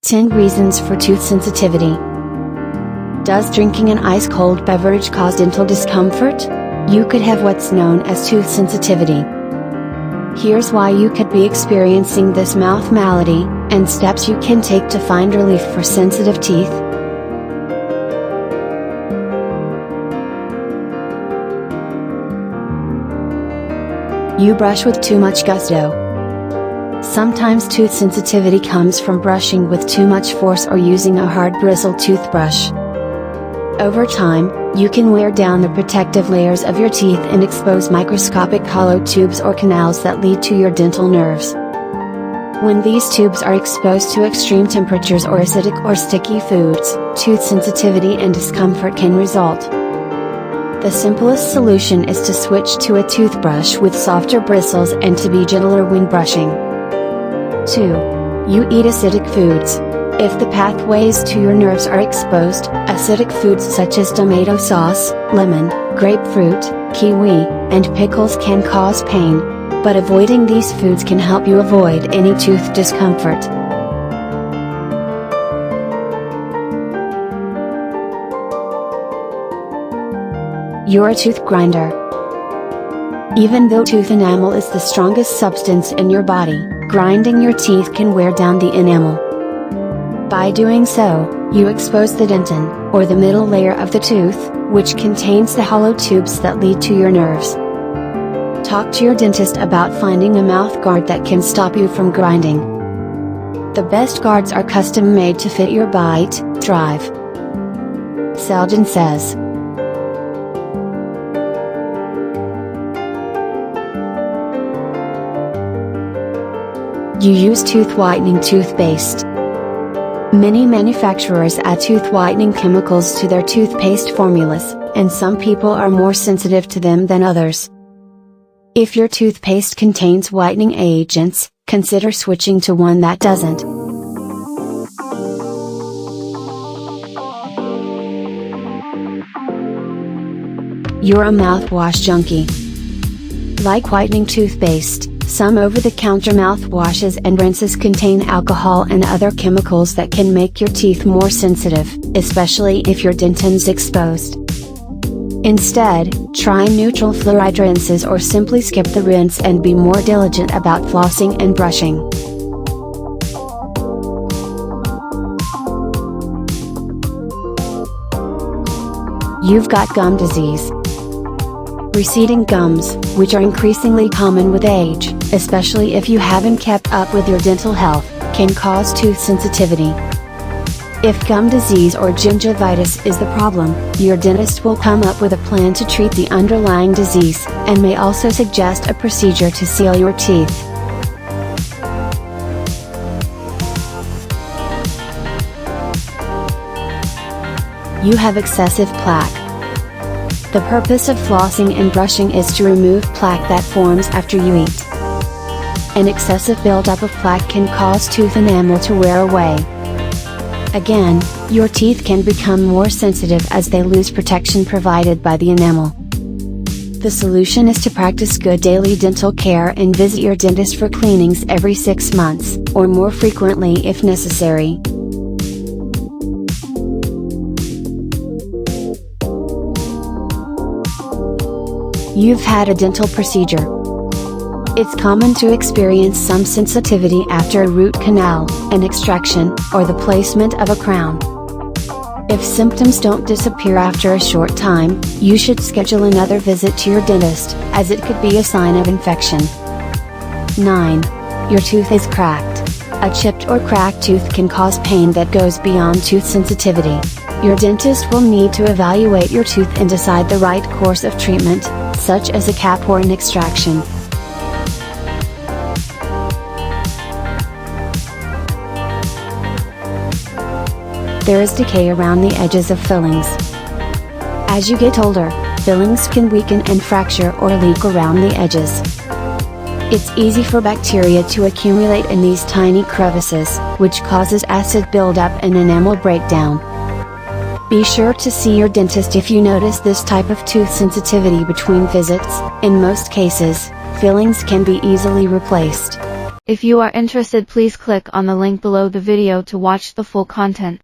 10 reasons for tooth sensitivity. Does drinking an ice-cold beverage cause dental discomfort? You could have what's known as tooth sensitivity. Here's why you could be experiencing this mouth malady, and steps you can take to find relief for sensitive teeth. You brush with too much gusto. Sometimes tooth sensitivity comes from brushing with too much force or using a hard bristled toothbrush. Over time, you can wear down the protective layers of your teeth and expose microscopic hollow tubes or canals that lead to your dental nerves. When these tubes are exposed to extreme temperatures or acidic or sticky foods, tooth sensitivity and discomfort can result. The simplest solution is to switch to a toothbrush with softer bristles and to be gentler when brushing. 2. You eat acidic foods. If the pathways to your nerves are exposed, acidic foods such as tomato sauce, lemon, grapefruit, kiwi, and pickles can cause pain, but avoiding these foods can help you avoid any tooth discomfort. You're a tooth grinder. Even though tooth enamel is the strongest substance in your body, grinding your teeth can wear down the enamel. By doing so, you expose the dentin, or the middle layer of the tooth, which contains the hollow tubes that lead to your nerves. Talk to your dentist about finding a mouth guard that can stop you from grinding. The best guards are custom made to fit your bite, drive. Selden says. You use tooth whitening toothpaste. Many manufacturers add tooth whitening chemicals to their toothpaste formulas, and some people are more sensitive to them than others. If your toothpaste contains whitening agents, consider switching to one that doesn't. You're a mouthwash junkie. Like whitening toothpaste, some over-the-counter mouthwashes and rinses contain alcohol and other chemicals that can make your teeth more sensitive, especially if your dentin's exposed. Instead, try neutral fluoride rinses or simply skip the rinse and be more diligent about flossing and brushing. You've got gum disease. Receding gums, which are increasingly common with age, especially if you haven't kept up with your dental health, can cause tooth sensitivity. If gum disease or gingivitis is the problem, your dentist will come up with a plan to treat the underlying disease, and may also suggest a procedure to seal your teeth. You have excessive plaque. The purpose of flossing and brushing is to remove plaque that forms after you eat. An excessive buildup of plaque can cause tooth enamel to wear away. Again, your teeth can become more sensitive as they lose protection provided by the enamel. The solution is to practice good daily dental care and visit your dentist for cleanings every 6 months, or more frequently if necessary. You've had a dental procedure. It's common to experience some sensitivity after a root canal, an extraction, or the placement of a crown. If symptoms don't disappear after a short time, you should schedule another visit to your dentist, as it could be a sign of infection. 9. Your tooth is cracked. A chipped or cracked tooth can cause pain that goes beyond tooth sensitivity. Your dentist will need to evaluate your tooth and decide the right course of treatment, such as a cap or an extraction. There is decay around the edges of fillings. As you get older, fillings can weaken and fracture or leak around the edges. It's easy for bacteria to accumulate in these tiny crevices, which causes acid buildup and enamel breakdown. Be sure to see your dentist if you notice this type of tooth sensitivity between visits. In most cases, fillings can be easily replaced. If you are interested, please click on the link below the video to watch the full content.